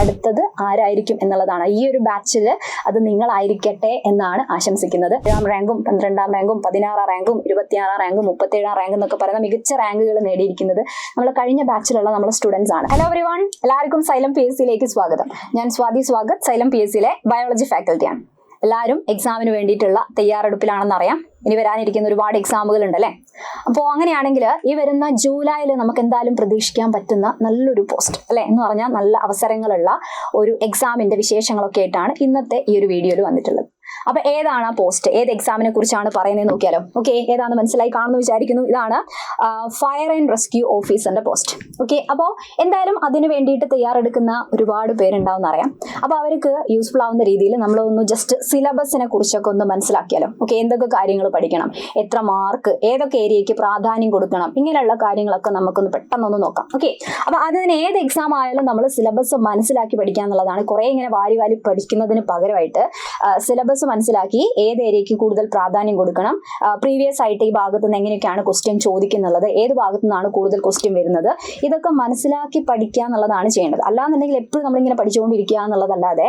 അടുത്തത് ആരായിരിക്കും എന്നുള്ളതാണ്. ഈ ഒരു ബാച്ചിൽ അത് നിങ്ങളായിരിക്കട്ടെ എന്നാണ് ആശംസിക്കുന്നത്. 7ാം റാങ്കും 12ാം റാങ്കും 16ാം റാങ്കും 26ാം റാങ്കും 37ാം റാങ്ക് എന്നൊക്കെ പറയുന്ന മികച്ച റാങ്കുകൾ നേടിയിരിക്കുന്നത് നമ്മൾ കഴിഞ്ഞ ബാച്ചിലുള്ള നമ്മുടെ സ്റ്റുഡൻസ് ആണ്. ഹലോ എവരിവൺ, എല്ലാവർക്കും സൈലം PSC യിലേക്ക് സ്വാഗതം. ഞാൻ സ്വാതി സ്വാഗത്, സൈലം PSC യിലെ ബയോളജി ഫാക്കൽറ്റിയാണ്. എല്ലാവരും എക്സാമിന് വേണ്ടിയിട്ടുള്ള തയ്യാറെടുപ്പിലാണെന്നറിയാം. ഇനി വരാനിരിക്കുന്ന ഒരുപാട് എക്സാമുകൾ ഉണ്ടല്ലേ. അപ്പോൾ അങ്ങനെയാണെങ്കിൽ ഈ വരുന്ന ജൂലൈയിൽ നമുക്ക് എന്തായാലും പ്രതീക്ഷിക്കാൻ പറ്റുന്ന നല്ലൊരു പോസ്റ്റ് അല്ലെ എന്ന് പറഞ്ഞാൽ നല്ല അവസരങ്ങളുള്ള ഒരു എക്സാമിന്റെ വിശേഷങ്ങളൊക്കെ ആയിട്ടാണ് ഇന്നത്തെ ഈ ഒരു വീഡിയോയിൽ വന്നിട്ടുള്ളത്. അപ്പൊ ഏതാണ് ആ പോസ്റ്റ്, ഏത് എക്സാമിനെ കുറിച്ചാണ് പറയുന്നത് നോക്കിയാലോ. ഓക്കെ, ഏതാണെന്ന് മനസ്സിലായി കാണുന്നു വിചാരിക്കുന്നു. ഇതാണ് ഫയർ ആൻഡ് റെസ്ക്യൂ ഓഫീസറിന്റെ പോസ്റ്റ്. ഓക്കെ, അപ്പോൾ എന്തായാലും അതിന് വേണ്ടിയിട്ട് തയ്യാറെടുക്കുന്ന ഒരുപാട് പേരുണ്ടാവും അറിയാം. അപ്പോൾ അവർക്ക് യൂസ്ഫുൾ ആവുന്ന രീതിയിൽ നമ്മളൊന്ന് ജസ്റ്റ് സിലബസിനെ കുറിച്ചൊക്കെ ഒന്ന് മനസ്സിലാക്കിയാലോ. ഓക്കെ, എന്തൊക്കെ കാര്യങ്ങൾ പഠിക്കണം, എത്ര മാർക്ക്, ഏതൊക്കെ ഏരിയയ്ക്ക് പ്രാധാന്യം കൊടുക്കണം, ഇങ്ങനെയുള്ള കാര്യങ്ങളൊക്കെ നമുക്കൊന്ന് പെട്ടെന്നൊന്ന് നോക്കാം. ഓക്കെ, അപ്പോൾ അതിന് ഏത് എക്സാം ആയാലും നമ്മൾ സിലബസ് മനസ്സിലാക്കി പഠിക്കുക എന്നുള്ളതാണ്. കുറേ ഇങ്ങനെ വാരി പഠിക്കുന്നതിന് പകരമായിട്ട് സിലബസ് മനസ്സിലാക്കി ഏത് ഏരിയയ്ക്ക് കൂടുതൽ പ്രാധാന്യം കൊടുക്കണം, പ്രീവിയസ് ആയിട്ട് ഈ ഭാഗത്ത് നിന്ന് എങ്ങനെയൊക്കെയാണ് ക്വസ്റ്റ്യൻ ചോദിക്കുന്നത്, ഏത് ഭാഗത്തു നിന്നാണ് കൂടുതൽ ക്വസ്റ്റ്യൻ വരുന്നത്, ഇതൊക്കെ മനസ്സിലാക്കി പഠിക്കുക എന്നുള്ളതാണ് ചെയ്യേണ്ടത്. അല്ലാന്നുണ്ടെങ്കിൽ എപ്പോഴും നമ്മളിങ്ങനെ പഠിച്ചുകൊണ്ടിരിക്കുക എന്നുള്ളതല്ലാതെ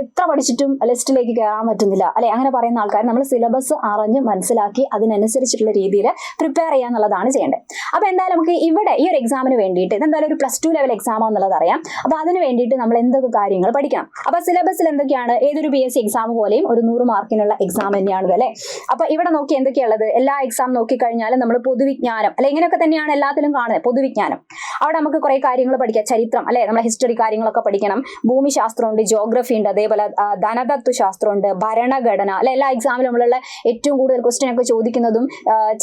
എത്ര പഠിച്ചിട്ടും ലിസ്റ്റിലേക്ക് കയറാൻ പറ്റുന്നില്ല അല്ലെ, അങ്ങനെ പറയുന്ന ആൾക്കാർ നമ്മൾ സിലബസ് അറിഞ്ഞ് മനസ്സിലാക്കി അതിനനുസരിച്ചിട്ടുള്ള രീതിയിൽ പ്രിപ്പയർ ചെയ്യുക എന്നുള്ളതാണ് ചെയ്യേണ്ടത്. അപ്പോൾ എന്തായാലും നമുക്ക് ഇവിടെ ഈ ഒരു എക്സാമിന് വേണ്ടിയിട്ട് ഇതെന്തായാലും ഒരു +2 ലെവൽ എക്സാം എന്നുള്ളത് അറിയാം. അപ്പോൾ അതിന് വേണ്ടിയിട്ട് നമ്മൾ എന്തൊക്കെ കാര്യങ്ങൾ പഠിക്കണം. അപ്പോൾ സിലബസിൽ എന്തൊക്കെയാണ്, ഏതൊരു PSC എക്സാം പോലെയും ഒരു 100 മാർക്കിനുള്ള എക്സാം തന്നെയാണത് അല്ലെ. അപ്പൊ ഇവിടെ നോക്കി എന്തൊക്കെയുള്ളത്, എല്ലാ എക്സാം നോക്കിക്കഴിഞ്ഞാൽ നമ്മൾ പൊതുവിജ്ഞാനം അല്ലെ, ഇങ്ങനെയൊക്കെ തന്നെയാണ് എല്ലാത്തിലും കാണുന്നത്. പൊതുവിജ്ഞാനം അവിടെ നമുക്ക് കുറെ കാര്യങ്ങൾ പഠിക്കാം. ചരിത്രം അല്ലെ, നമ്മളെ ഹിസ്റ്ററി കാര്യങ്ങളൊക്കെ പഠിക്കണം. ഭൂമിശാസ്ത്രമുണ്ട്, ജോഗ്രഫി ഉണ്ട്, അതേപോലെ ധനതത്വശാസ്ത്രമുണ്ട്, ഭരണഘടന അല്ലെ. എല്ലാ എക്സാമിലും നമ്മളുള്ള ഏറ്റവും കൂടുതൽ ക്വസ്റ്റ്യൻ ഒക്കെ ചോദിക്കുന്നതും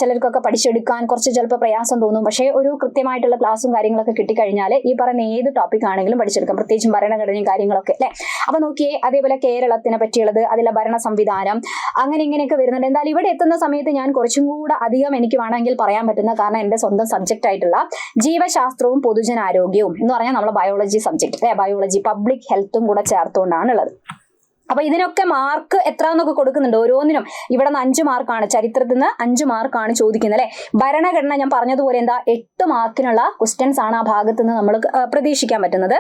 ചിലർക്കൊക്കെ പഠിച്ചെടുക്കാൻ കുറച്ച് ചിലപ്പോൾ പ്രയാസം തോന്നും. പക്ഷേ ഒരു കൃത്യമായിട്ടുള്ള ക്ലാസ്സും കാര്യങ്ങളൊക്കെ കിട്ടിക്കഴിഞ്ഞാൽ ഈ പറയുന്ന ഏത് ടോപ്പിക് ആണെങ്കിലും പഠിച്ചെടുക്കാം, പ്രത്യേകിച്ചും ഭരണഘടനയും കാര്യങ്ങളൊക്കെ അല്ലെ. അപ്പൊ നോക്കിയേ, അതേപോലെ കേരളത്തിനെ പറ്റിയുള്ളത്, അതിലെ ഭരണ സംവിധാനം, അങ്ങനെ ഇങ്ങനെയൊക്കെ വരുന്നുണ്ട്. എന്തായാലും ഇവിടെ എത്തുന്ന സമയത്ത് ഞാൻ കുറച്ചും കൂടെ അധികം എനിക്ക് വേണമെങ്കിൽ പറയാൻ പറ്റുന്ന, കാരണം എൻ്റെ സ്വന്തം സബ്ജക്റ്റ് ആയിട്ടുള്ള ജീവശാസ്ത്രവും പൊതുജനാരോഗ്യവും എന്ന് പറഞ്ഞാൽ നമ്മളെ ബയോളജി സബ്ജക്ട് അല്ലെ, ബയോളജി പബ്ലിക് ഹെൽത്തും കൂടെ ചേർത്തുകൊണ്ടാണ് ഉള്ളത്. അപ്പൊ ഇതിനൊക്കെ മാർക്ക് എത്ര എന്നൊക്കെ കൊടുക്കുന്നുണ്ട് ഓരോന്നിനും. ഇവിടെ നിന്ന് 5 മാർക്കാണ്, ചരിത്രത്തിൽ നിന്ന് 5 മാർക്കാണ് ചോദിക്കുന്നത് അല്ലെ. ഭരണഘടന ഞാൻ പറഞ്ഞതുപോലെ 8 മാർക്കിനുള്ള ക്വസ്റ്റ്യൻസ് ആണ് ആ ഭാഗത്ത് നിന്ന് നമ്മൾ പ്രതീക്ഷിക്കാൻ പറ്റുന്നത്.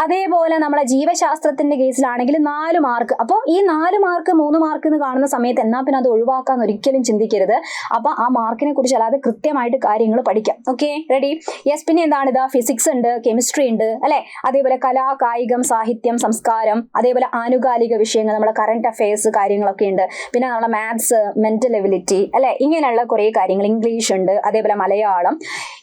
അതേപോലെ നമ്മളെ ജീവശാസ്ത്രത്തിന്റെ കേസിലാണെങ്കിൽ 4 മാർക്ക്. അപ്പോൾ ഈ 4 മാർക്ക് 3 മാർക്ക് എന്ന് കാണുന്ന സമയത്ത് എന്നാ പിന്നെ അത് ഒഴിവാക്കാൻ ഒരിക്കലും ചിന്തിക്കരുത്. അപ്പൊ ആ മാർക്കിനെ കുറിച്ച് അല്ലാതെ കൃത്യമായിട്ട് കാര്യങ്ങൾ പഠിക്കാം. Okay, ready? യെസ്. പിന്നെ എന്താണ് ഫിസിക്സ് ഉണ്ട്, കെമിസ്ട്രി ഉണ്ട് അല്ലെ. അതേപോലെ കലാ, കായികം, സാഹിത്യം, സംസ്കാരം, അതേപോലെ ആനുകാലിക വിഷയങ്ങൾ, നമ്മളെ കറന്റ് അഫയേഴ്സ് കാര്യങ്ങളൊക്കെ ഉണ്ട്. പിന്നെ നമ്മളെ മാത്സ്, മെന്റൽ എബിലിറ്റി അല്ലെ, ഇങ്ങനെയുള്ള കുറേ കാര്യങ്ങൾ, ഇംഗ്ലീഷ് ഉണ്ട്, അതേപോലെ മലയാളം.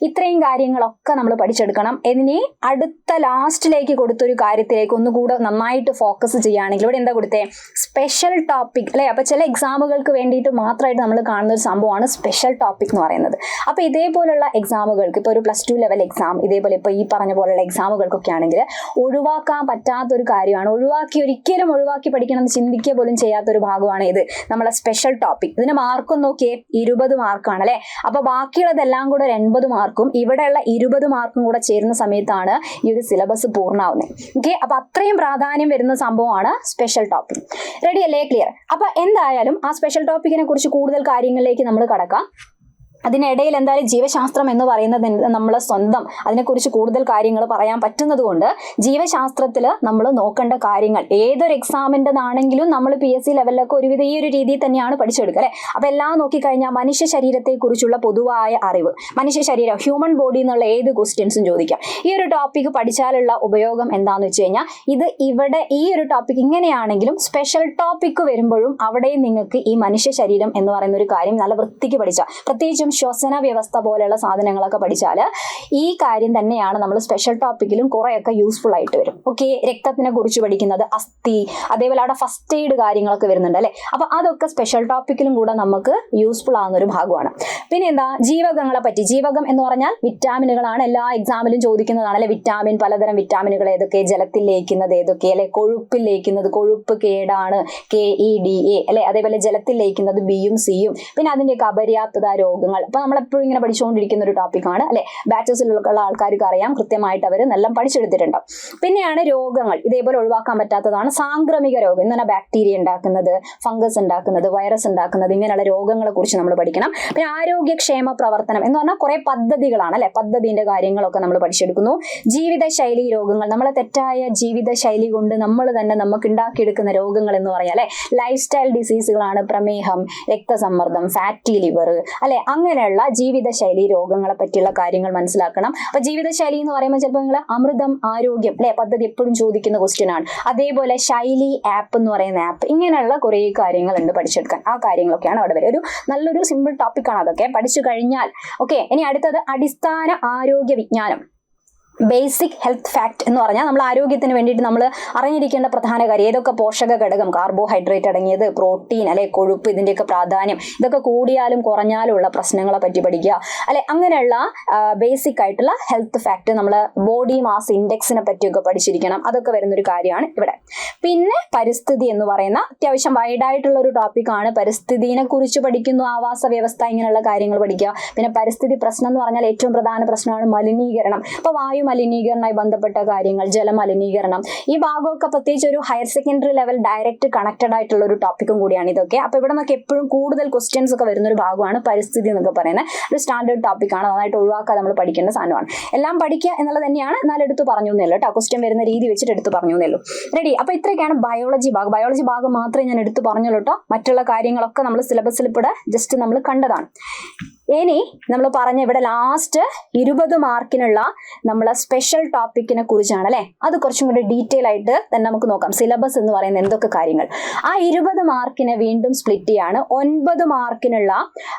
ഇത്രയും കാര്യങ്ങളൊക്കെ നമ്മൾ പഠിച്ചെടുക്കണം. ഇനി അടുത്ത ലാസ്റ്റിലേക്ക് കൊടുത്തൊരു കാര്യത്തിലേക്ക് ഒന്നുകൂടെ നന്നായിട്ട് ഫോക്കസ് ചെയ്യുകയാണെങ്കിൽ ഇവിടെ എന്താ കൊടുത്തേ, സ്പെഷ്യൽ ടോപ്പിക് അല്ലെ. അപ്പൊ ചില എക്സാമുകൾക്ക് വേണ്ടിയിട്ട് മാത്രമായിട്ട് നമ്മൾ കാണുന്ന ഒരു സംഭവമാണ് സ്പെഷ്യൽ ടോപ്പിക് എന്ന് പറയുന്നത്. അപ്പൊ ഇതേപോലുള്ള എക്സാമുകൾക്ക്, ഇപ്പോൾ ഒരു +2 ലെവൽ എക്സാം, ഇതേപോലെ ഇപ്പോൾ ഈ പറഞ്ഞ പോലുള്ള എക്സാമുകൾക്കൊക്കെ ആണെങ്കിൽ ഒഴിവാക്കാൻ പറ്റാത്തൊരു കാര്യമാണ്. ഒരിക്കലും ഒഴിവാക്കി പഠിക്കണം എന്ന് ചിന്തിക്കുക പോലും ചെയ്യാത്തൊരു ഭാഗമാണ് ഇത്, നമ്മളെ സ്പെഷ്യൽ ടോപ്പിക്. ഇതിന് മാർക്കും നോക്കിയേ 20 മാർക്കാണ് അല്ലെ. അപ്പൊ ബാക്കിയുള്ളതെല്ലാം കൂടെ 80 മാർക്കും ഇവിടെയുള്ള 20 മാർക്കും കൂടെ ചേരുന്ന സമയത്താണ് ഈ ഒരു സിലബസ് പൂർണ്ണമാവുന്നത്. ഓക്കെ, അപ്പൊ അത്രയും പ്രാധാന്യം വരുന്ന സംഭവമാണ് സ്പെഷ്യൽ ടോപ്പിക്. റെഡി അല്ലേ? ക്ലിയർ? അപ്പൊ എന്തായാലും ആ സ്പെഷ്യൽ ടോപ്പിക്കിനെ കുറിച്ച് കൂടുതൽ കാര്യങ്ങളിലേക്ക് നമ്മൾ കടക്കാം. അതിനിടയിൽ എന്തായാലും ജീവശാസ്ത്രം എന്ന് പറയുന്നത് നമ്മളെ സ്വന്തം, അതിനെക്കുറിച്ച് കൂടുതൽ കാര്യങ്ങൾ പറയാൻ പറ്റുന്നത് കൊണ്ട് ജീവശാസ്ത്രത്തിൽ നമ്മൾ നോക്കേണ്ട കാര്യങ്ങൾ ഏതൊരു എക്സാമിൻ്റെതാണെങ്കിലും നമ്മൾ PSC ലെവലിലൊക്കെ ഒരുവിധം ഈ ഒരു രീതിയിൽ തന്നെയാണ് പഠിച്ചെടുക്കുക അല്ലെ. അപ്പോൾ എല്ലാം നോക്കിക്കഴിഞ്ഞാൽ മനുഷ്യ ശരീരത്തെക്കുറിച്ചുള്ള പൊതുവായ അറിവ്, മനുഷ്യ ശരീരം, ഹ്യൂമൻ ബോഡി എന്നുള്ള ഏത് ക്വസ്റ്റ്യൻസും ചോദിക്കാം. ഈ ഒരു ടോപ്പിക്ക് പഠിച്ചാലുള്ള ഉപയോഗം എന്താണെന്ന് വെച്ച് കഴിഞ്ഞാൽ, ഇവിടെ ഈ ഒരു ടോപ്പിക് ഇങ്ങനെയാണെങ്കിലും സ്പെഷ്യൽ ടോപ്പിക്ക് വരുമ്പോഴും അവിടെയും നിങ്ങൾക്ക് ഈ മനുഷ്യ ശരീരം എന്ന് പറയുന്ന ഒരു കാര്യം നല്ല വൃത്തിക്ക് പഠിച്ചാൽ, പ്രത്യേകിച്ചും ശ്വസന വ്യവസ്ഥ പോലെയുള്ള സാധനങ്ങളൊക്കെ പഠിച്ചാൽ ഈ കാര്യം തന്നെയാണ് നമ്മൾ സ്പെഷ്യൽ ടോപ്പിക്കിലും കുറെയൊക്കെ യൂസ്ഫുൾ ആയിട്ട് വരും. ഓക്കെ, രക്തത്തിനെ കുറിച്ച് പഠിക്കുന്നത്, അസ്ഥി, അതേപോലെ അവിടെ ഫസ്റ്റ് എയ്ഡ് കാര്യങ്ങളൊക്കെ വരുന്നുണ്ട് അല്ലെ. അപ്പൊ അതൊക്കെ സ്പെഷ്യൽ ടോപ്പിക്കിലും കൂടെ നമുക്ക് യൂസ്ഫുൾ ആവുന്ന ഒരു ഭാഗമാണ്. പിന്നെ എന്താ, ജീവകങ്ങളെ പറ്റി. ജീവകം എന്ന് പറഞ്ഞാൽ വിറ്റാമിനുകളാണ്, എല്ലാ എക്സാമിലും ചോദിക്കുന്നതാണ് അല്ലെ. വിറ്റാമിൻ, പലതരം വിറ്റാമിനുകൾ ഏതൊക്കെ, ജലത്തിൽ ലയിക്കുന്നത് ഏതൊക്കെ അല്ലെ, കൊഴുപ്പിൽ ലയിക്കുന്നത്, കൊഴുപ്പ് കേടാണ്, KEDA അല്ലെ. അതേപോലെ ജലത്തിൽ ലയിക്കുന്നത് B യും C യും. പിന്നെ അതിൻ്റെയൊക്കെ അപര്യാപ്തത രോഗങ്ങൾ രോഗങ്ങൾ. അപ്പൊ നമ്മളെപ്പോഴും ഇങ്ങനെ പഠിച്ചുകൊണ്ടിരിക്കുന്ന ഒരു ടോപ്പിക്കാണ് അല്ലെ. ബാച്ചസിലുള്ള ആൾക്കാർക്ക് അറിയാം, കൃത്യമായിട്ട് അവർ നല്ല പഠിച്ചെടുത്തിട്ടുണ്ട്. പിന്നെയാണ് രോഗങ്ങൾ. ഇതേപോലെ ഒഴിവാക്കാൻ പറ്റാത്തതാണ് സാംക്രമിക രോഗം. ഇങ്ങനെ ബാക്ടീരിയ ഉണ്ടാക്കുന്നത്, ഫംഗസ് ഉണ്ടാക്കുന്നത്, വൈറസ് ഉണ്ടാക്കുന്നത്, ഇങ്ങനെയുള്ള രോഗങ്ങളെ കുറിച്ച് നമ്മൾ പഠിക്കണം. പിന്നെ ആരോഗ്യക്ഷേമ പ്രവർത്തനം എന്ന് പറഞ്ഞാൽ കുറെ പദ്ധതികളാണ് അല്ലെ. പദ്ധതിന്റെ കാര്യങ്ങളൊക്കെ നമ്മൾ പഠിച്ചെടുക്കുന്നു. ജീവിതശൈലി രോഗങ്ങൾ, നമ്മളെ തെറ്റായ ജീവിതശൈലി കൊണ്ട് നമ്മൾ തന്നെ നമുക്ക് ഉണ്ടാക്കിയെടുക്കുന്ന രോഗങ്ങൾ എന്ന് പറയാം അല്ലെ. ലൈഫ് സ്റ്റൈൽ ഡിസീസുകളാണ് പ്രമേഹം, രക്തസമ്മർദ്ദം, ഫാറ്റി ലിവർ അല്ലെ. അങ്ങനെയുള്ള ജീവിതശൈലി രോഗങ്ങളെ പറ്റിയുള്ള കാര്യങ്ങൾ മനസ്സിലാക്കണം. അപ്പൊ ജീവിതശൈലി എന്ന് പറയുമ്പോൾ ചിലപ്പോൾ നിങ്ങൾ അമൃതം ആരോഗ്യം അല്ലെ പദ്ധതി എപ്പോഴും ചോദിക്കുന്ന ക്വസ്റ്റ്യൻ ആണ്. അതേപോലെ ശൈലി ആപ്പ് എന്ന് പറയുന്ന ആപ്പ്, ഇങ്ങനെയുള്ള കുറെ കാര്യങ്ങളുണ്ട് പഠിച്ചെടുക്കാൻ. ആ കാര്യങ്ങളൊക്കെയാണ് അവിടെ വരെ. ഒരു നല്ലൊരു സിമ്പിൾ ടോപ്പിക്കാണ് അതൊക്കെ പഠിച്ചു കഴിഞ്ഞാൽ. ഓക്കെ, ഇനി അടുത്തത് അടിസ്ഥാന ആരോഗ്യ വിജ്ഞാനം, ബേസിക് ഹെൽത്ത് ഫാക്ട് എന്ന് പറഞ്ഞാൽ നമ്മൾ ആരോഗ്യത്തിന് വേണ്ടിയിട്ട് നമ്മൾ അറിഞ്ഞിരിക്കേണ്ട പ്രധാന കാര്യം. ഏതൊക്കെ പോഷക ഘടകം, കാർബോഹൈഡ്രേറ്റ് അടങ്ങിയത്, പ്രോട്ടീൻ അല്ലെ, കൊഴുപ്പ്, ഇതിന്റെയൊക്കെ പ്രാധാന്യം, ഇതൊക്കെ കൂടിയാലും കുറഞ്ഞാലും ഉള്ള പ്രശ്നങ്ങളെ പറ്റി പഠിക്കുക അല്ലെ. അങ്ങനെയുള്ള ബേസിക് ആയിട്ടുള്ള ഹെൽത്ത് ഫാക്ട്, നമ്മൾ ബോഡി മാസ് ഇൻഡെക്സിനെ പറ്റിയൊക്കെ പഠിച്ചിരിക്കണം. അതൊക്കെ വരുന്നൊരു കാര്യമാണ് ഇവിടെ. പിന്നെ പരിസ്ഥിതി എന്ന് പറയുന്ന അത്യാവശ്യം വൈഡായിട്ടുള്ള ഒരു ടോപ്പിക്കാണ്. പരിസ്ഥിതിനെ കുറിച്ച് പഠിക്കുന്നു, ആവാസ വ്യവസ്ഥ, ഇങ്ങനെയുള്ള കാര്യങ്ങൾ പഠിക്കുക. പിന്നെ പരിസ്ഥിതി പ്രശ്നം എന്ന് പറഞ്ഞാൽ ഏറ്റവും പ്രധാന പ്രശ്നമാണ് മലിനീകരണം. അപ്പൊ വായു മലിനീകരണവുമായി ബന്ധപ്പെട്ട കാര്യങ്ങൾ, ജലമലിനീകരണം, ഈ ഭാഗമൊക്കെ പ്രത്യേകിച്ച് ഒരു higher secondary level direct connected ആയിട്ടുള്ള ഒരു ടോപ്പിക്കും കൂടിയാണ് ഇതൊക്കെ. അപ്പൊ ഇവിടെ നിന്നൊക്കെ എപ്പോഴും കൂടുതൽ ക്വസ്റ്റ്യൻസ് ഒക്കെ വരുന്ന ഒരു ഭാഗമാണ് പരിസ്ഥിതി എന്നൊക്കെ പറയുന്നത്. ഒരു സ്റ്റാൻഡേർഡ് ടോപ്പിക്കാണ്, നന്നായിട്ട് ഒഴിവാക്കാതെ നമ്മൾ പഠിക്കേണ്ട സാധനമാണ്. എല്ലാം പഠിക്കുക എന്നുള്ളത് തന്നെയാണ്, എന്നാൽ എടുത്ത് പറഞ്ഞു എന്നല്ലോ കേട്ടോ. ക്വസ്റ്റ്യൻ വരുന്ന രീതി വെച്ചിട്ട് എടുത്ത് പറഞ്ഞു എന്നല്ലോ. റെഡി? അപ്പൊ ഇത്രയൊക്കെയാണ് ബയോളജി ഭാഗം. ബയോളജി ഭാഗം മാത്രമേ ഞാൻ എടുത്ത് പറഞ്ഞുള്ളൂ കേട്ടോ. മറ്റുള്ള കാര്യങ്ങളൊക്കെ നമ്മൾ സിലബസിൽ ഇവിടെ ജസ്റ്റ് നമ്മൾ കണ്ടതാണ്. ഇനി നമ്മൾ പറഞ്ഞ ഇവിടെ ലാസ്റ്റ് 20 മാർക്കിനുള്ള നമ്മളെ സ്പെഷ്യൽ ടോപ്പിക്കിനെ കുറിച്ചാണ് അല്ലെ. അത് കുറച്ചും കൂടി ഡീറ്റെയിൽ ആയിട്ട് തന്നെ നമുക്ക് നോക്കാം. സിലബസ് എന്ന് പറയുന്ന എന്തൊക്കെ കാര്യങ്ങൾ. ആ 20 മാർക്കിനെ വീണ്ടും സ്പ്ലിറ്റ് ചെയ്യാണ്. 9 മാർക്കിനുള്ള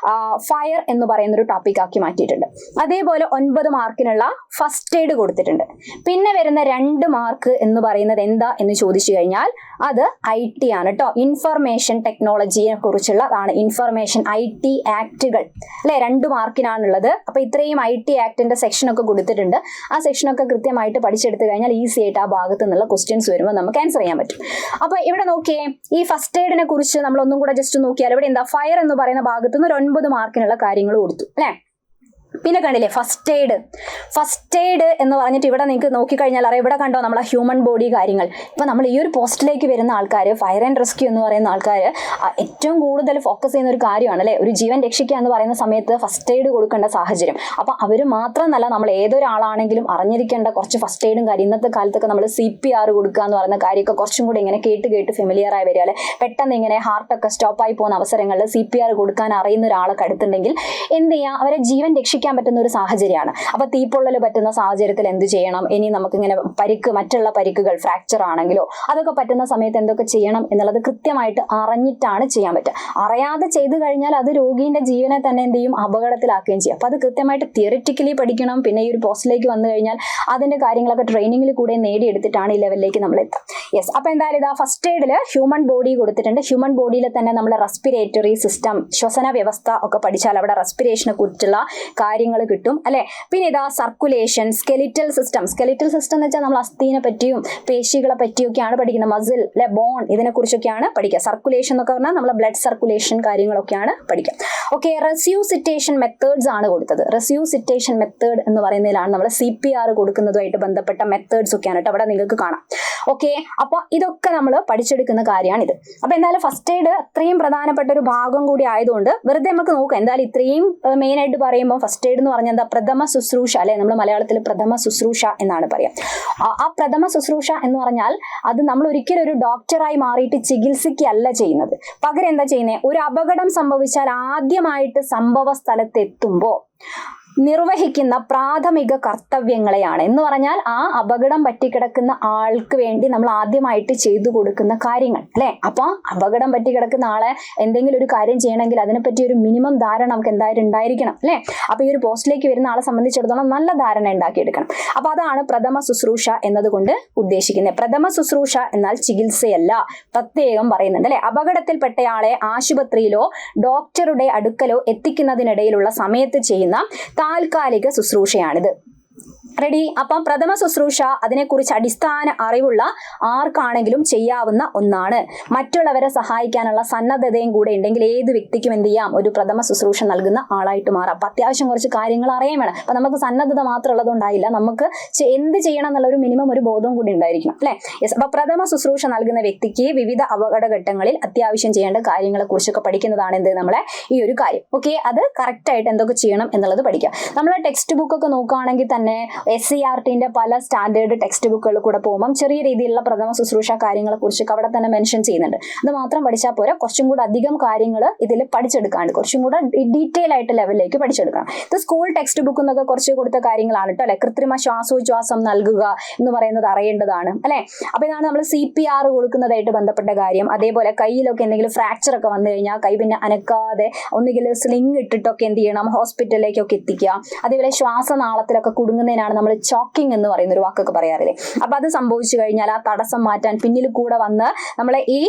ഫയർ എന്ന് പറയുന്ന ഒരു ടോപ്പിക് ആക്കി മാറ്റിയിട്ടുണ്ട്. അതേപോലെ 9 മാർക്കിനുള്ള ഫസ്റ്റ് എയ്ഡ് കൊടുത്തിട്ടുണ്ട്. പിന്നെ വരുന്ന 2 മാർക്ക് എന്ന് പറയുന്നത് എന്താ എന്ന് ചോദിച്ചു കഴിഞ്ഞാൽ അത് IT ആണ് കേട്ടോ. ഇൻഫർമേഷൻ ടെക്നോളജിയെ കുറിച്ചുള്ളതാണ്. ഇൻഫർമേഷൻ IT ആക്ടുകൾ അല്ലെ, 2 മാർക്കിനാണുള്ളത്. അപ്പൊ ഇത്രയും IT ആക്ടിന്റെ സെക്ഷനൊക്കെ കൊടുത്തിട്ടുണ്ട്. ആ സെക്ഷനൊക്കെ കൃത്യമായിട്ട് പഠിച്ചെടുത്ത് കഴിഞ്ഞാൽ ഈസി ആയിട്ട് ആ ഭാഗത്ത് നിന്നുള്ള ക്വസ്റ്റ്യൻസ് വരുമ്പോൾ നമുക്ക് ആൻസർ ചെയ്യാൻ പറ്റും. അപ്പൊ ഇവിടെ നോക്കിയേ, ഈ ഫസ്റ്റ് എയ്ഡിനെ കുറിച്ച് നമ്മൾ ഒന്നും കൂടെ ജസ്റ്റ് നോക്കിയാൽ ഇവിടെ എന്താ, ഫയർ എന്ന് പറയുന്ന ഭാഗത്ത് നിന്ന് ഒരു 9 മാർക്കിനുള്ള കാര്യങ്ങൾ കൊടുത്തു അല്ലെ. പിന്നെ കണ്ടില്ലേ ഫസ്റ്റ് എയ്ഡ് എന്ന് പറഞ്ഞിട്ട് ഇവിടെ നിങ്ങൾക്ക് നോക്കിക്കഴിഞ്ഞാൽ അറിയാം. ഇവിടെ കണ്ടോ നമ്മളെ ഹ്യൂമൻ ബോഡി കാര്യങ്ങൾ. ഇപ്പൊ നമ്മൾ ഈ ഒരു പോസ്റ്റിലേക്ക് വരുന്ന ആൾക്കാർ, ഫയർ ആൻഡ് റെസ്ക്യൂ എന്ന് പറയുന്ന ആൾക്കാർ ഏറ്റവും കൂടുതൽ ഫോക്കസ് ചെയ്യുന്ന ഒരു കാര്യമാണ് അല്ലെ. ഒരു ജീവൻ രക്ഷിക്കുക എന്ന് പറയുന്ന സമയത്ത് ഫസ്റ്റ് എയ്ഡ് കൊടുക്കേണ്ട സാഹചര്യം. അപ്പൊ അവർ മാത്രമല്ല, നമ്മൾ ഏതൊരാളാണെങ്കിലും അറിഞ്ഞിരിക്കേണ്ട കുറച്ച് ഫസ്റ്റ് എയ്ഡും കാര്യം. ഇന്നത്തെ കാലത്തൊക്കെ നമ്മൾ CPR കൊടുക്കുക എന്ന് പറയുന്ന കാര്യമൊക്കെ കുറച്ചും കൂടി ഇങ്ങനെ കേട്ട് ഫെമിലിയർ ആയി വരിക അല്ലെ. പെട്ടെന്ന് ഇങ്ങനെ ഹാർട്ടൊക്കെ സ്റ്റോപ്പായി പോകുന്ന അവസരങ്ങളിൽ CPR കൊടുക്കാൻ അറിയുന്ന ഒരാളൊക്കെ അടുത്തുണ്ടെങ്കിൽ എന്ത് ചെയ്യുക, അവരെ ജീവൻ രക്ഷിക്കാൻ പറ്റുന്ന ഒരു സാഹചര്യമാണ്. അപ്പൊ തീപ്പൊള്ളൽ പറ്റുന്ന സാഹചര്യത്തിൽ എന്ത് ചെയ്യണം, ഇനി നമുക്കിങ്ങനെ മറ്റുള്ള പരിക്കുകൾ, ഫ്രാക്ചർ ആണെങ്കിലോ അതൊക്കെ പറ്റുന്ന സമയത്ത് എന്തൊക്കെ ചെയ്യണം എന്നുള്ളത് കൃത്യമായിട്ട് അറിഞ്ഞിട്ടാണ് ചെയ്യാൻ പറ്റുക. അറിയാതെ ചെയ്തു കഴിഞ്ഞാൽ അത് രോഗീന്റെ ജീവനെ തന്നെ എന്ത് ചെയ്യും, അപകടത്തിലാക്കുകയും ചെയ്യും. അപ്പൊ അത് കൃത്യമായിട്ട് തിയറിറ്റിക്കലി പഠിക്കണം. പിന്നെ ഈ ഒരു പോസ്റ്റിലേക്ക് വന്നു കഴിഞ്ഞാൽ അതിന്റെ കാര്യങ്ങളൊക്കെ ട്രെയിനിങ്ങിൽ കൂടെ നേടിയെടുത്തിട്ടാണ് ഈ ലെവലിലേക്ക് നമ്മൾ എത്താം. യെസ്, അപ്പൊ എന്തായാലും ഇതാ ഫസ്റ്റ് എയ്ഡിൽ ഹ്യൂമൻ ബോഡി കൊടുത്തിട്ടുണ്ട്. ഹ്യൂമൻ ബോഡിയിൽ തന്നെ നമ്മൾ റെസ്പിറേറ്ററി സിസ്റ്റം, ശ്വസന വ്യവസ്ഥ ഒക്കെ പഠിച്ചാൽ അവിടെ റെസ്പിറേഷനെ കുറിച്ചുള്ള കാര്യങ്ങൾ കിട്ടും അല്ലെ. പിന്നെ ഇതാ സർക്കുലേഷൻ, സ്കെലിറ്റൽ സിസ്റ്റം എന്ന് വെച്ചാൽ നമ്മൾ അസ്ഥിനെ പറ്റിയും പേശികളെ പറ്റിയൊക്കെയാണ് പഠിക്കുന്നത്. മസിൽ അല്ലെ, ബോൺ, ഇതിനെ കുറിച്ചൊക്കെയാണ് പഠിക്കുക. സർക്കുലേഷൻ എന്നൊക്കെ പറഞ്ഞാൽ നമ്മളെ ബ്ലഡ് സർക്കുലേഷൻ കാര്യങ്ങളൊക്കെയാണ് പഠിക്കുക. ഓക്കെ, റെസ്യൂസിറ്റേഷൻ മെത്തേഡ്സ് ആണ് കൊടുത്തത്. റെസ്യൂസിറ്റേഷൻ മെത്തേഡ് എന്ന് പറയുന്നതിലാണ് നമ്മൾ CPR കൊടുക്കുന്നതുമായിട്ട് ബന്ധപ്പെട്ട മെത്തേഡ്സ് ഒക്കെയാണ് കേട്ടോ അവിടെ നിങ്ങൾക്ക് കാണാം. ഓക്കെ, അപ്പൊ ഇതൊക്കെ നമ്മൾ പഠിച്ചെടുക്കുന്ന കാര്യമാണിത്. അപ്പൊ എന്തായാലും ഫസ്റ്റ് എയ്ഡ് അത്രയും പ്രധാനപ്പെട്ട ഒരു ഭാഗം കൂടി ആയതുകൊണ്ട് വെറുതെ നമുക്ക് നോക്കാം. എന്തായാലും ഇത്രയും മെയിൻ ആയിട്ട് പറയുമ്പോൾ ഫസ്റ്റ് എയ്ഡ് എന്ന് പറഞ്ഞാൽ എന്താ, പ്രഥമ ശുശ്രൂഷ അല്ലെ. നമ്മൾ മലയാളത്തിൽ പ്രഥമ ശുശ്രൂഷ എന്നാണ് പറയാം. ആ പ്രഥമ ശുശ്രൂഷ എന്ന് പറഞ്ഞാൽ അത് നമ്മൾ ഒരിക്കലും ഒരു ഡോക്ടറായി മാറിയിട്ട് ചികിത്സിക്കല്ല ചെയ്യുന്നത്. പകരം എന്താ ചെയ്യുന്നത്, ഒരു അപകടം സംഭവിച്ചാൽ ആദ്യമായിട്ട് സംഭവ സ്ഥലത്ത് എത്തുമ്പോൾ നിർവഹിക്കുന്ന പ്രാഥമിക കർത്തവ്യങ്ങളെയാണ്. എന്ന് പറഞ്ഞാൽ ആ അപകടം പറ്റിക്കിടക്കുന്ന ആൾക്ക് വേണ്ടി നമ്മൾ ആദ്യമായിട്ട് ചെയ്തു കൊടുക്കുന്ന കാര്യങ്ങൾ അല്ലെ. അപ്പൊ അപകടം പറ്റിക്കിടക്കുന്ന ആളെ എന്തെങ്കിലും ഒരു കാര്യം ചെയ്യണമെങ്കിൽ അതിനെപ്പറ്റി ഒരു മിനിമം ധാരണ നമുക്ക് എന്തായാലും ഉണ്ടായിരിക്കണം അല്ലെ. അപ്പൊ ഈ ഒരു പോസ്റ്റിലേക്ക് വരുന്ന ആളെ സംബന്ധിച്ചിടത്തോളം നല്ല ധാരണ ഉണ്ടാക്കിയെടുക്കണം. അപ്പൊ അതാണ് പ്രഥമ ശുശ്രൂഷ എന്നതുകൊണ്ട് ഉദ്ദേശിക്കുന്നത്. പ്രഥമ ശുശ്രൂഷ എന്നാൽ ചികിത്സയല്ല, പ്രത്യേകം പറയുന്നുണ്ട് അല്ലെ. അപകടത്തിൽപ്പെട്ടയാളെ ആശുപത്രിയിലോ ഡോക്ടറുടെ അടുക്കലോ എത്തിക്കുന്നതിനിടയിലുള്ള സമയത്ത് ചെയ്യുന്ന താൽക്കാലിക ശുശ്രൂഷയാണിത്. റെഡി? അപ്പം പ്രഥമ ശുശ്രൂഷ അതിനെക്കുറിച്ച് അടിസ്ഥാന അറിവുള്ള ആർക്കാണെങ്കിലും ചെയ്യാവുന്ന ഒന്നാണ്. മറ്റുള്ളവരെ സഹായിക്കാനുള്ള സന്നദ്ധതയും കൂടെ ഉണ്ടെങ്കിൽ ഏത് വ്യക്തിക്കും എന്ത് ചെയ്യാം, ഒരു പ്രഥമ ശുശ്രൂഷ നൽകുന്ന ആളായിട്ട് മാറാം. അപ്പൊ അത്യാവശ്യം കുറച്ച് കാര്യങ്ങൾ അറിയാൻ വേണം. അപ്പൊ നമുക്ക് സന്നദ്ധത മാത്രം ഉള്ളതുകൊണ്ടായില്ല, നമുക്ക് എന്ത് ചെയ്യണം എന്നുള്ള ഒരു മിനിമം ഒരു ബോധവും കൂടി ഉണ്ടായിരിക്കണം അല്ലെ? യെസ്. അപ്പൊ പ്രഥമ ശുശ്രൂഷ നൽകുന്ന വ്യക്തിക്ക് വിവിധ അപകടഘട്ടങ്ങളിൽ അത്യാവശ്യം ചെയ്യേണ്ട കാര്യങ്ങളെ കുറിച്ചൊക്കെ പഠിക്കുന്നതാണ് എന്ത് നമ്മളെ ഈ ഒരു കാര്യം. ഓക്കെ, അത് കറക്റ്റ് ആയിട്ട് എന്തൊക്കെ ചെയ്യണം എന്നുള്ളത് പഠിക്കാം. നമ്മളെ ടെക്സ്റ്റ് ബുക്ക് ഒക്കെ നോക്കുകയാണെങ്കിൽ തന്നെ SCERTന്റെ പല സ്റ്റാൻഡേർഡ് ടെക്സ്റ്റ് ബുക്കുകളിൽ കൂടെ പോകുമ്പോൾ ചെറിയ രീതിയിലുള്ള പ്രഥമ ശുശ്രൂഷ കാര്യങ്ങളെ കുറിച്ചൊക്കെ അവിടെ തന്നെ മെൻഷൻ ചെയ്യുന്നുണ്ട്. അത് മാത്രം പഠിച്ചാൽ പോരാ, കുറച്ചും കൂടെ അധികം കാര്യങ്ങൾ ഇതിൽ പഠിച്ചെടുക്കാണ്ട് കുറച്ചും കൂടെ ഡീറ്റെയിൽ ആയിട്ട് ലെവലിലേക്ക് പഠിച്ചെടുക്കണം. ഇത് സ്കൂൾ ടെക്സ്റ്റ് ബുക്ക് എന്നൊക്കെ കുറച്ച് കൊടുത്ത കാര്യങ്ങളാണ് കേട്ടോ അല്ലെ. കൃത്രിമ ശ്വാസോച്ഛ്വാസം നൽകുക എന്ന് പറയുന്നത് അറിയേണ്ടതാണ് അല്ലെ. അപ്പൊ ഇതാണ് നമ്മൾ CPR കൊടുക്കുന്നതായിട്ട് ബന്ധപ്പെട്ട കാര്യം. അതേപോലെ കയ്യിലൊക്കെ എന്തെങ്കിലും ഫ്രാക്ചർ ഒക്കെ വന്നു കഴിഞ്ഞാൽ കൈ പിന്നെ അനക്കാതെ ഒന്നുകിൽ സ്ലിംഗ് ഇട്ടിട്ടൊക്കെ എന്ത് ചെയ്യണം, ഹോസ്പിറ്റലിലേക്കൊക്കെ എത്തിക്കുക. അതേപോലെ ശ്വാസനാളത്തിലൊക്കെ കുടുങ്ങുന്നതിനാണ് നമ്മൾ ചോക്കിംഗ് എന്ന് പറയുന്ന ഒരു വാക്കൊക്കെ പറയാറില്ലേ. അപ്പൊ അത് സംഭവിച്ചു കഴിഞ്ഞാൽ ആ തടസ്സം മാറ്റാൻ പിന്നിൽ കൂടെ വന്ന് നമ്മളെ ഈ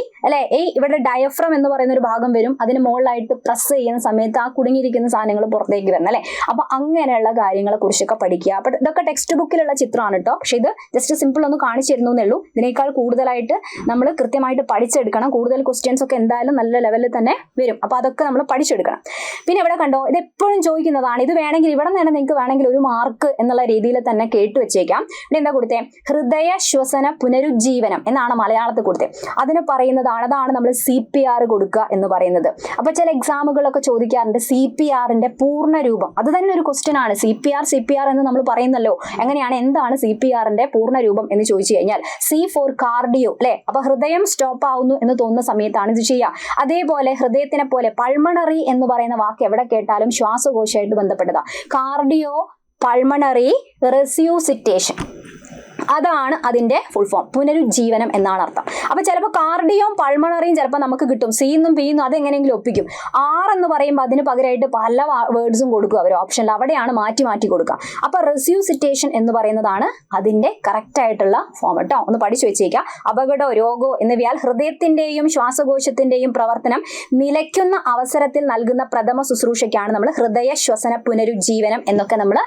ഇവിടെ ഡയഫ്രം എന്ന് പറയുന്ന ഒരു ഭാഗം വരും, അതിന് മുകളിലായിട്ട് പ്രസ് ചെയ്യുന്ന സമയത്ത് ആ കുടുങ്ങിയിരിക്കുന്ന സാധനങ്ങൾ പുറത്തേക്ക് വരണം അല്ലെ. അപ്പൊ അങ്ങനെയുള്ള കാര്യങ്ങളെ കുറിച്ചൊക്കെ പഠിക്കുക. അപ്പൊ ഇതൊക്കെ ടെക്സ്റ്റ് ബുക്കിലുള്ള ചിത്രമാണ് കേട്ടോ. പക്ഷെ ഇത് ജസ്റ്റ് സിമ്പിൾ ഒന്ന് കാണിച്ചു തരുന്നേ ഉള്ളൂ. ഇതിനേക്കാൾ കൂടുതലായിട്ട് നമ്മൾ കൃത്യമായിട്ട് പഠിച്ചെടുക്കണം. കൂടുതൽ ക്വസ്റ്റ്യൻസ് ഒക്കെ എന്തായാലും നല്ല ലെവലിൽ തന്നെ വരും. അപ്പൊ അതൊക്കെ നമ്മൾ പഠിച്ചെടുക്കണം. പിന്നെ ഇവിടെ കണ്ടോ, ഇത് എപ്പോഴും ചോദിക്കുന്നതാണ്. ഇത് വേണമെങ്കിൽ ഇവിടെ നിന്ന് നിങ്ങൾക്ക് വേണമെങ്കിൽ ഒരു മാർക്ക് എന്നുള്ള രീതിയിൽ തന്നെ കേട്ടു വെച്ചേക്കാം. ഇവിടെ എന്താ കൊടുത്തേ, ഹൃദയ ശ്വസന പുനരുജ്ജീവനം എന്നാണ് മലയാളത്തിൽ കൊടുത്തത്. അതിന് പറയുന്നതാണ്, അതാണ് നമ്മൾ CPR കൊടുക്കുക എന്ന് പറയുന്നത്. അപ്പൊ ചില എക്സാമുകളൊക്കെ ചോദിക്കാറുണ്ട് CPRന്റെ പൂർണ്ണ രൂപം. അത് തന്നെ ഒരു ക്വസ്റ്റ്യൻ ആണ്. CPR എന്ന് നമ്മൾ പറയുന്നല്ലോ, എങ്ങനെയാണ്, എന്താണ് CPRന്റെ പൂർണ്ണ രൂപം എന്ന് ചോദിച്ചു കഴിഞ്ഞാൽ C ഫോർ കാർഡിയോ അല്ലെ. അപ്പൊ ഹൃദയം സ്റ്റോപ്പ് ആവുന്നു എന്ന് തോന്നുന്ന സമയത്താണ് ഇത് ചെയ്യുക. അതേപോലെ ഹൃദയത്തിനെ പോലെ പൾമണറി എന്ന് പറയുന്ന വാക്ക് എവിടെ കേട്ടാലും ശ്വാസകോശമായിട്ട് ബന്ധപ്പെട്ടതാ. കാർഡിയോ പൾമണറി റെസ്യൂസിറ്റേഷൻ, അതാണ് അതിന്റെ ഫുൾ ഫോം. പുനരുജ്ജീവനം എന്നാണ് അർത്ഥം. അപ്പൊ ചിലപ്പോൾ കാർഡിയോയും പൾമണറിയും ചിലപ്പോൾ നമുക്ക് കിട്ടും. സീന്നും പീന്നും അതെങ്ങനെയെങ്കിലും ഒപ്പിക്കും. എന്ന് പറയുമ്പോൾ അതിന് പകരമായിട്ട് പല വേർഡ്സും കൊടുക്കുക അവർ ഓപ്ഷനിൽ. അവിടെയാണ് മാറ്റി മാറ്റി കൊടുക്കുക. അപ്പൊ റെസ്യൂസിറ്റേഷൻ എന്ന് പറയുന്നതാണ് അതിന്റെ കറക്റ്റ് ആയിട്ടുള്ള ഫോം കേട്ടോ. ഒന്ന് പഠിച്ചു വെച്ചേക്കുക. അപകടോ രോഗോ എന്നിവയാൽ ഹൃദയത്തിന്റെയും ശ്വാസകോശത്തിന്റെയും പ്രവർത്തനം നിലയ്ക്കുന്ന അവസരത്തിൽ നൽകുന്ന പ്രഥമ ശുശ്രൂഷയ്ക്കാണ് നമ്മൾ ഹൃദയ ശ്വസന പുനരുജ്ജീവനം എന്നൊക്കെ നമ്മൾ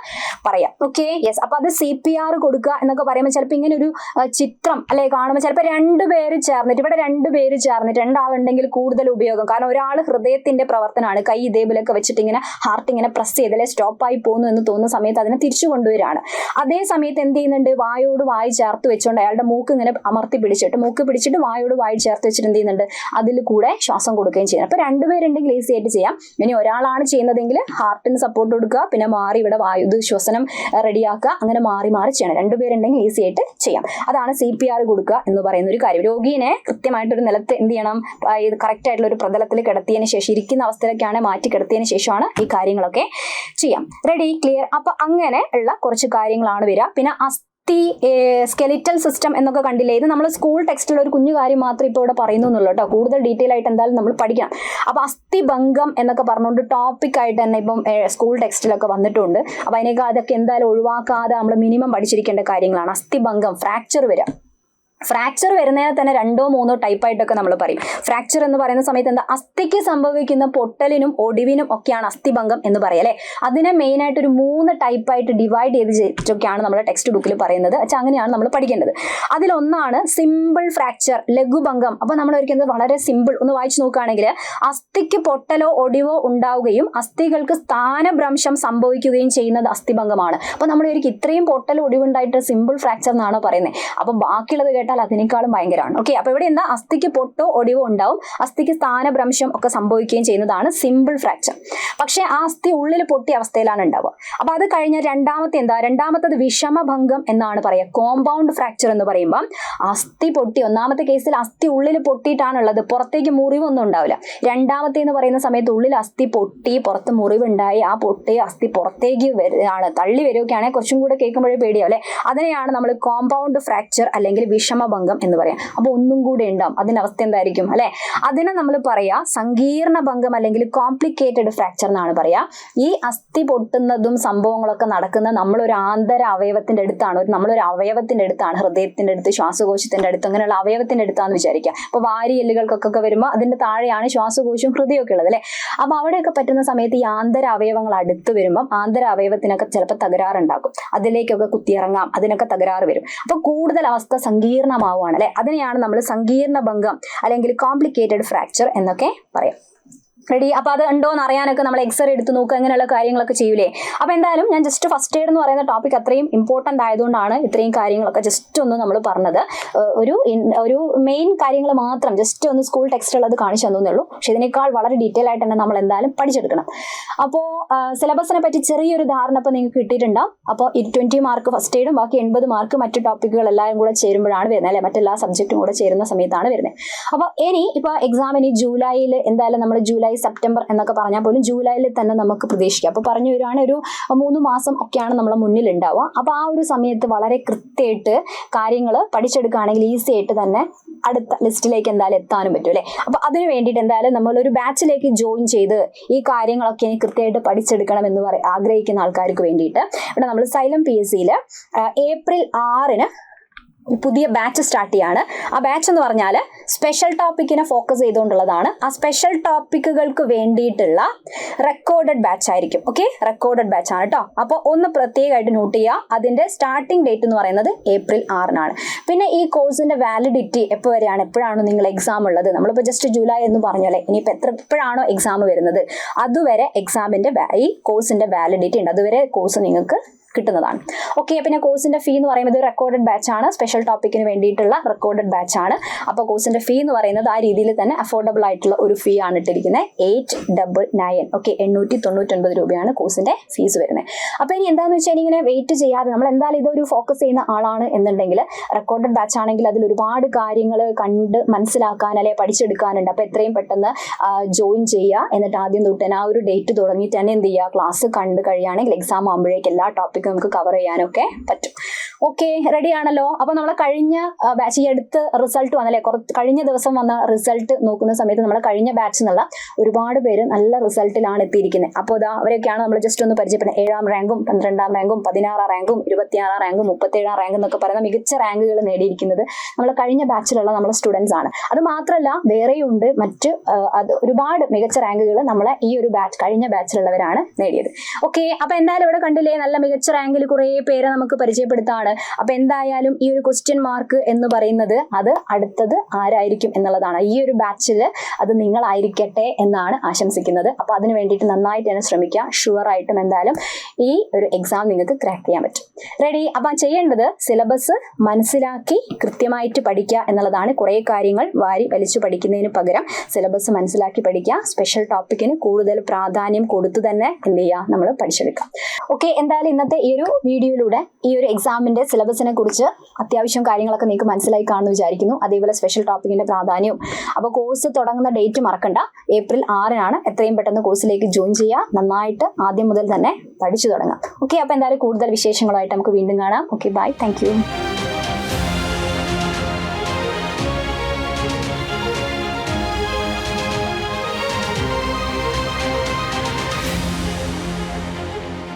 പറയാം. Okay, yes. അപ്പൊ അത് CPR കൊടുക്കുക എന്നൊക്കെ പറയുമ്പോൾ ചിലപ്പോൾ ഇങ്ങനെ ഒരു ചിത്രം അല്ലെ കാണുമ്പോൾ ചിലപ്പോൾ രണ്ടുപേര് ചേർന്നിട്ട്, ഇവിടെ രണ്ടുപേര് ചേർന്നിട്ട്, രണ്ടാളുണ്ടെങ്കിൽ കൂടുതൽ ഉപയോഗം. കാരണം ഒരാൾ ഹൃദയത്തിന്റെ പ്രവർത്തനമാണ്, കൈ ഇതേപോലെയൊക്കെ വെച്ചിട്ട് ഇങ്ങനെ ഹാർട്ട് ഇങ്ങനെ പ്രസ് ചെയ്തല്ലേ സ്റ്റോപ്പായി പോകുന്നു എന്ന് തോന്നുന്ന സമയത്ത് അതിനെ തിരിച്ചു കൊണ്ടുവരികയാണ്. അതേ സമയത്ത് എന്ത് ചെയ്യുന്നുണ്ട്, വായോട് വായി ചേർത്ത് വെച്ചുകൊണ്ട് അയാളുടെ മൂക്ക് ഇങ്ങനെ അമർത്തി പിടിച്ചിട്ട്, മൂക്ക് പിടിച്ചിട്ട് വായോട് വായി ചേർത്ത് വെച്ചിട്ട് എന്ത് ചെയ്യുന്നുണ്ട്, അതിൽ കൂടെ ശ്വാസം കൊടുക്കുകയും ചെയ്യുന്നത്. അപ്പൊ രണ്ടുപേരുണ്ടെങ്കിൽ ഈസി ആയിട്ട് ചെയ്യാം. ഇനി ഒരാളാണ് ചെയ്യുന്നതെങ്കിൽ ഹാർട്ടിന് സപ്പോർട്ട് കൊടുക്കുക, പിന്നെ മാറി ഇവിടെ വായു ശ്വസനം റെഡിയാക്കുക, അങ്ങനെ മാറി മാറി ചെയ്യണം. രണ്ടുപേരുണ്ടെങ്കിൽ ഈസി ആയിട്ട് ചെയ്യാം. അതാണ് CPR കൊടുക്കുക എന്ന് പറയുന്ന ഒരു കാര്യം. രോഗീനെ കൃത്യമായിട്ടൊരു നിലത്ത് എന്ത് ചെയ്യണം, ഇത് കറക്റ്റ് ആയിട്ടുള്ള ഒരു പ്രതലത്തിൽ കിടത്തിയതിനു ശേഷം, ഇരിക്കുന്ന അവസ്ഥയിലൊക്കെയാണ് മാറ്റി കിടത്തിയതിനു ശേഷമാണ് ഈ കാര്യങ്ങളൊക്കെ ചെയ്യാം. Ready, clear? അപ്പൊ അങ്ങനെ ഉള്ള കുറച്ച് കാര്യങ്ങളാണ് വരിക. പിന്നെ സ്കെലിറ്റൽ സിസ്റ്റം എന്നൊക്കെ കണ്ടില്ലേ, ഇത് നമ്മൾ സ്കൂൾ ടെക്സ്റ്റിൽ ഒരു കുഞ്ഞു കാര്യം മാത്രം ഇപ്പോൾ ഇവിടെ പറയുന്നു എന്നുള്ളൂ കേട്ടോ. കൂടുതൽ ഡീറ്റെയിൽ ആയിട്ട് എന്തായാലും നമ്മൾ പഠിക്കണം. അപ്പൊ അസ്ഥിഭംഗം എന്നൊക്കെ പറഞ്ഞുകൊണ്ട് ടോപ്പിക് ആയിട്ട് തന്നെ ഇപ്പം സ്കൂൾ ടെക്സ്റ്റിലൊക്കെ വന്നിട്ടുണ്ട്. അപ്പൊ അതിനൊക്കെ അതൊക്കെ എന്തായാലും ഒഴിവാക്കാതെ നമ്മൾ മിനിമം പഠിച്ചിരിക്കേണ്ട കാര്യങ്ങളാണ്. അസ്ഥിഭംഗം, ഫ്രാക്ചർ വരിക. ഫ്രാക്ചർ വരുന്നതിനെ തന്നെ 2 or 3 ടൈപ്പായിട്ടൊക്കെ നമ്മൾ പറയും. ഫ്രാക്ചർ എന്ന് പറയുന്ന സമയത്ത് എന്താ, അസ്ഥിക്ക് സംഭവിക്കുന്ന പൊട്ടലിനും ഒടിവിനും ഒക്കെയാണ് അസ്ഥിഭംഗം എന്ന് പറയുക അല്ലെ. അതിനെ മെയിൻ ആയിട്ട് ഒരു 3 ടൈപ്പായിട്ട് ഡിവൈഡ് ചെയ്തിട്ടൊക്കെയാണ് നമ്മുടെ ടെക്സ്റ്റ് ബുക്കിൽ പറയുന്നത്. അങ്ങനെയാണ് നമ്മൾ പഠിക്കേണ്ടത്. അതിലൊന്നാണ് സിമ്പിൾ ഫ്രാക്ചർ, ലഘുഭംഗം. അപ്പൊ നമ്മൾ ഒരിക്കലും വളരെ സിമ്പിൾ ഒന്ന് വായിച്ചു നോക്കുകയാണെങ്കിൽ, അസ്ഥിക്ക് പൊട്ടലോ ഒടിവോ ഉണ്ടാവുകയും അസ്ഥികൾക്ക് സ്ഥാനഭ്രംശം സംഭവിക്കുകയും ചെയ്യുന്നത് അസ്ഥിഭംഗമാണ്. അപ്പൊ നമ്മൾ ഒരിക്കലും ഇത്രയും പൊട്ടൽ ഒടിവുണ്ടായിട്ട് സിമ്പിൾ ഫ്രാക്ചർ എന്നാണോ പറയുന്നത്. അപ്പൊ ബാക്കിയുള്ളത് കേട്ടാൽ അതിനേക്കാളും ഭയങ്കരമാണ്. ഓക്കെ, അപ്പൊ ഇവിടെ എന്താ, അസ്ഥിക്ക് പൊട്ടോ ഒടിവോ ഉണ്ടാവും, അസ്ഥിക്ക് സ്ഥാനഭ്രംശം ഒക്കെ സംഭവിക്കുകയും ചെയ്യുന്നതാണ് സിമ്പിൾ ഫ്രാക്ചർ. പക്ഷെ ആ അസ്ഥി ഉള്ളിൽ പൊട്ടിയ അവസ്ഥയിലാണ് ഉണ്ടാവുക. അപ്പൊ അത് കഴിഞ്ഞ രണ്ടാമത്തത് വിഷമഭംഗം എന്നാണ് പറയുക. കോമ്പൗണ്ട് ഫ്രാക്ചർ എന്ന് പറയുമ്പോൾ അസ്ഥി പൊട്ടി, ഒന്നാമത്തെ കേസിൽ അസ്ഥി ഉള്ളിൽ പൊട്ടിയിട്ടാണുള്ളത്, പുറത്തേക്ക് മുറിവൊന്നും ഉണ്ടാവില്ല. രണ്ടാമത്തെ എന്ന് പറയുന്ന സമയത്ത് ഉള്ളിൽ അസ്ഥി പൊട്ടി പുറത്ത് മുറിവുണ്ടായി, ആ പൊട്ടിയ അസ്ഥി പുറത്തേക്ക് തള്ളി വരികയാണെങ്കിൽ കുറച്ചും കൂടെ കേൾക്കുമ്പോഴേ പേടിയാവും അല്ലെ. അതിനെയാണ് നമ്മൾ കോമ്പൗണ്ട് ഫ്രാക്ചർ അല്ലെങ്കിൽ വിഷമഭംഗം എന്ന് പറയാം. അപ്പോൾ ഒന്നും കൂടെ ഉണ്ടാവും. അതിന്റെ അവസ്ഥ എന്തായിരിക്കും അല്ലെ? അതിനെ നമ്മൾ പറയാ സങ്കീർണ ഭംഗം അല്ലെങ്കിൽ കോംപ്ലിക്കേറ്റഡ് ഫ്രാക്ചർ എന്നാണ് പറയാ. ഈ അസ്ഥി പൊട്ടുന്നതും സംഭവങ്ങളൊക്കെ നടക്കുന്ന നമ്മളൊരു ആന്തര അവയവത്തിന്റെ അടുത്താണ്, നമ്മളൊരു അവയവത്തിന്റെ അടുത്താണ്, ഹൃദയത്തിന്റെ അടുത്ത്, ശ്വാസകോശത്തിന്റെ അടുത്ത്, അങ്ങനെയുള്ള അവയവത്തിന്റെ അടുത്താന്ന് വിചാരിക്കുക. അപ്പൊ വാരിയെല്ലുകൾക്കൊക്കെ വരുമ്പോൾ അതിന്റെ താഴെയാണ് ശ്വാസകോശവും ഹൃദയമൊക്കെ ഉള്ളത് അല്ലെ. അപ്പൊ അവിടെയൊക്കെ പറ്റുന്ന സമയത്ത് ഈ ആന്തര അവയവങ്ങൾ അടുത്ത് വരുമ്പം ആന്തര അവയവത്തിനൊക്കെ ചിലപ്പോൾ തകരാറുണ്ടാകും. അതിലേക്കൊക്കെ കുത്തിയിറങ്ങാം, അതിനൊക്കെ തകരാറ് വരും. അപ്പൊ കൂടുതൽ അവസ്ഥ സങ്കീർണമാവുകയാണ് അല്ലെ. അതിനെയാണ് നമ്മൾ സങ്കീർണ ഭംഗം അല്ലെങ്കിൽ കോംപ്ലിക്കേറ്റഡ് ഫ്രാക്ചർ എന്നൊക്കെ പറയാം. റെഡി? അപ്പൊ അത് ഉണ്ടോ എന്ന് അറിയാനൊക്കെ നമ്മൾ എക്സ്റേ എടുത്ത് നോക്കുക, അങ്ങനെയുള്ള കാര്യങ്ങളൊക്കെ ചെയ്യൂലേ. അപ്പൊ എന്തായാലും ഞാൻ ജസ്റ്റ് ഫസ്റ്റ് എയ്ഡ് എന്ന് പറയുന്ന ടോപ്പിക് അത്രയും ഇമ്പോർട്ടന്റ് ആയതുകൊണ്ടാണ് ഇത്രയും കാര്യങ്ങളൊക്കെ ജസ്റ്റ് ഒന്ന് നമ്മൾ പറഞ്ഞത്. ഒരു മെയിൻ കാര്യങ്ങൾ മാത്രം ജസ്റ്റ് ഒന്ന് സ്കൂൾ ടെക്സ്റ്റുകൾ അത് കാണിച്ചു തന്നേ ഉള്ളൂ. പക്ഷെ ഇതിനേക്കാൾ വളരെ ഡീറ്റെയിൽ ആയിട്ട് തന്നെ നമ്മൾ എന്തായാലും പഠിച്ചെടുക്കണം. അപ്പോൾ സിലബസിനെ പറ്റി ചെറിയൊരു ധാരണ ഇപ്പോൾ നിങ്ങൾക്ക് കിട്ടിയിട്ടുണ്ടാവും. അപ്പോൾ 20 മാർക്ക് ഫസ്റ്റ് എയ്ഡും ബാക്കി 80 മാർക്ക് മറ്റു ടോപ്പിക്കുകൾ എല്ലാവരും കൂടെ ചേരുമ്പോഴാണ് വരുന്നത് അല്ലെ, മറ്റെല്ലാ സബ്ജക്റ്റും കൂടെ ചേരുന്ന സമയത്താണ് വരുന്നത്. അപ്പോൾ ഇപ്പോൾ എക്സാം ഇനി ജൂലൈയിൽ എന്തായാലും നമ്മൾ ജൂലൈ സെപ്റ്റംബർ എന്നൊക്കെ പറഞ്ഞാൽ പോലും ജൂലൈയിൽ തന്നെ നമുക്ക് പ്രതീക്ഷിക്കാം. അപ്പോൾ പറഞ്ഞു വരുവാണ് ഒരു 3 മാസം ഒക്കെയാണ് നമ്മളെ മുന്നിൽ ഉണ്ടാവുക. അപ്പോൾ ആ ഒരു സമയത്ത് വളരെ കൃത്യമായിട്ട് കാര്യങ്ങൾ പഠിച്ചെടുക്കുകയാണെങ്കിൽ ഈസി ആയിട്ട് തന്നെ അടുത്ത ലിസ്റ്റിലേക്ക് എന്തായാലും എത്താനും പറ്റും അല്ലേ. അപ്പോൾ അതിന് വേണ്ടിയിട്ട് എന്തായാലും നമ്മളൊരു ബാച്ചിലേക്ക് ജോയിൻ ചെയ്ത് ഈ കാര്യങ്ങളൊക്കെ ഇനി കൃത്യമായിട്ട് പഠിച്ചെടുക്കണം എന്ന് ആഗ്രഹിക്കുന്ന ആൾക്കാർക്ക് വേണ്ടിയിട്ട് ഇവിടെ നമ്മൾ സൈലം PSCയിൽ ഏപ്രിൽ 6-ന് പുതിയ ബാച്ച് സ്റ്റാർട്ട് ചെയ്യാണ്. ആ ബാച്ച് എന്ന് പറഞ്ഞാൽ സ്പെഷ്യൽ ടോപ്പിക്കിനെ ഫോക്കസ് ചെയ്തുകൊണ്ടുള്ളതാണ്. ആ സ്പെഷ്യൽ ടോപ്പിക്കുകൾക്ക് വേണ്ടിയിട്ടുള്ള റെക്കോർഡഡ് ബാച്ച് ആയിരിക്കും. ഓക്കെ, റെക്കോർഡഡ് ബാച്ച് ആണ് കേട്ടോ. അപ്പോൾ ഒന്ന് പ്രത്യേകമായിട്ട് നോട്ട് ചെയ്യുക. അതിന്റെ സ്റ്റാർട്ടിംഗ് ഡേറ്റ് എന്ന് പറയുന്നത് ഏപ്രിൽ 6-നാണ്. പിന്നെ ഈ കോഴ്സിന്റെ വാലിഡിറ്റി എപ്പോഴാണ് നിങ്ങൾ എക്സാം ഉള്ളത്? നമ്മളിപ്പോൾ ജസ്റ്റ് ജൂലൈ എന്ന് പറഞ്ഞാലേ ഇനിയിപ്പോൾ എപ്പോഴാണോ എക്സാം വരുന്നത് അതുവരെ എക്സാമിന്റെ ഈ കോഴ്സിന്റെ വാലിഡിറ്റി ഉണ്ട്. അതുവരെ കോഴ്സ് നിങ്ങൾക്ക് കിട്ടുന്നതാണ്. ഓക്കെ, പിന്നെ കോഴ്സിന്റെ ഫീ എന്ന് പറയുന്നത് റെക്കോർഡഡ് ബാച്ച് ആണ്. സ്പെഷ്യൽ ടോപ്പിക്കിന് വേണ്ടിയിട്ടുള്ള റെക്കോർഡഡ് ബാച്ച് ആണ്. അപ്പോൾ കോഴ്സിന്റെ ഫീ എന്ന് പറയുന്നത് ആ രീതിയിൽ തന്നെ അഫോർഡബിൾ ആയിട്ടുള്ള ഒരു ഫീ ആണ് ഇട്ടിരിക്കുന്നത്. 899. ഓക്കെ, 899 രൂപയാണ് കോഴ്സിന്റെ ഫീസ് വരുന്നത്. അപ്പോൾ ഇനി എന്താണെന്ന് വെച്ചാൽ ഇങ്ങനെ വെയിറ്റ് ചെയ്യാതെ നമ്മൾ എന്തായാലും ഇതൊരു ഫോക്കസ് ചെയ്യുന്ന ആളാണ് എന്നുണ്ടെങ്കിൽ റെക്കോർഡഡ് ബാച്ച് ആണെങ്കിൽ അതിൽ ഒരുപാട് കാര്യങ്ങൾ കണ്ട് മനസ്സിലാക്കാൻ അല്ലെങ്കിൽ പഠിച്ചെടുക്കാനുണ്ട്. അപ്പോൾ എത്രയും പെട്ടെന്ന് ജോയിൻ ചെയ്യുക. എന്നിട്ട് ആദ്യം തൊട്ട് തന്നെ ആ ഒരു ഡേറ്റ് തുടങ്ങിയിട്ട് തന്നെ എന്ത് ചെയ്യുക, ക്ലാസ് കണ്ട് കഴിയുകയാണെങ്കിൽ എക്സാം ആകുമ്പോഴേക്ക് എല്ലാ ടോപ്പിക്കും നമുക്ക് കവർ ചെയ്യാനൊക്കെ പറ്റും. ഓക്കെ, റെഡി ആണല്ലോ? അപ്പോൾ നമ്മളെ കഴിഞ്ഞ ബാച്ച് ഈ അടുത്ത് റിസൾട്ട് വന്നല്ലേ, കഴിഞ്ഞ ദിവസം വന്ന റിസൾട്ട് നോക്കുന്ന സമയത്ത് നമ്മളെ കഴിഞ്ഞ ബാച്ച് എന്നുള്ള ഒരുപാട് പേര് നല്ല റിസൾട്ടിലാണ് എത്തിയിരിക്കുന്നത്. അപ്പോൾ അവരൊക്കെയാണ് നമ്മൾ ജസ്റ്റ് ഒന്ന് പരിചയപ്പെടുന്നത്. 7ാം റാങ്കും 12ാം റാങ്കും 16ാം റാങ്കും 26ാം റാങ്കും 37ാം റാങ്ക് എന്നൊക്കെ പറയുന്ന മികച്ച റാങ്കുകൾ നേടിയിരിക്കുന്നത് നമ്മളെ കഴിഞ്ഞ ബാച്ചിലുള്ള നമ്മളെ സ്റ്റുഡൻസ് ആണ്. അത് മാത്രമല്ല വേറെയുണ്ട് മറ്റ് ഒരുപാട് മികച്ച റാങ്കുകൾ നമ്മളെ ഈ ഒരു ബാച്ച് കഴിഞ്ഞ ബാച്ചിലുള്ളവരാണ് നേടിയത്. ഓക്കെ, അപ്പോൾ എന്തായാലും ഇവിടെ കണ്ടില്ലേ നല്ല മികച്ച റാങ്കിൽ കുറേ പേരെ നമുക്ക് പരിചയപ്പെടുത്താണ്. അപ്പൊ എന്തായാലും ഈ ഒരു ക്വസ്റ്റ്യൻ മാർക്ക് എന്ന് പറയുന്നത് അത് അടുത്തത് ആരായിരിക്കും എന്നുള്ളതാണ്. ഈ ഒരു ബാച്ചിൽ അത് നിങ്ങളായിരിക്കട്ടെ എന്നാണ് ആശംസിക്കുന്നത്. അപ്പൊ അതിന് വേണ്ടിയിട്ട് നന്നായിട്ട് തന്നെ ശ്രമിക്കുക. ഷുവർ ആയിട്ടും എന്തായാലും ഈ ഒരു എക്സാം നിങ്ങൾക്ക് ക്രാക്ക് ചെയ്യാൻ പറ്റും. റെഡി? അപ്പൊ ചെയ്യേണ്ടത് സിലബസ് മനസ്സിലാക്കി കൃത്യമായിട്ട് പഠിക്കുക എന്നുള്ളതാണ്. കുറേ കാര്യങ്ങൾ വാരി വലിച്ചു പഠിക്കുന്നതിന് പകരം സിലബസ് മനസ്സിലാക്കി പഠിക്കുക. സ്പെഷ്യൽ ടോപ്പിക്കിന് കൂടുതൽ പ്രാധാന്യം കൊടുത്തു തന്നെ എന്ത് ചെയ്യുക, നമ്മൾ പഠിച്ചെടുക്കുക. ഓക്കെ, എന്തായാലും ഇന്നത്തെ ഈ ഒരു വീഡിയോയിലൂടെ ഈ ഒരു എക്സാമിന്റെ സിലബസിനെ കുറിച്ച് അത്യാവശ്യം കാര്യങ്ങളൊക്കെ നിങ്ങൾക്ക് മനസ്സിലായി കാണുമെന്ന് വിചാരിക്കുന്നു. അതേപോലെ സ്പെഷ്യൽ ടോപ്പിക്കിന്റെ പ്രാധാന്യവും. അപ്പോൾ കോഴ്സ് തുടങ്ങുന്ന ഡേറ്റ് മറക്കണ്ട, ഏപ്രിൽ 6-നാണ്. എത്രയും പെട്ടെന്ന് കോഴ്സിലേക്ക് ജോയിൻ ചെയ്യുക. നന്നായിട്ട് ആദ്യം മുതൽ തന്നെ പഠിച്ചു തുടങ്ങാം. ഓക്കെ, അപ്പോൾ എന്തായാലും കൂടുതൽ വിശേഷങ്ങളുമായിട്ട് നമുക്ക് വീണ്ടും കാണാം. Okay, bye, thank U.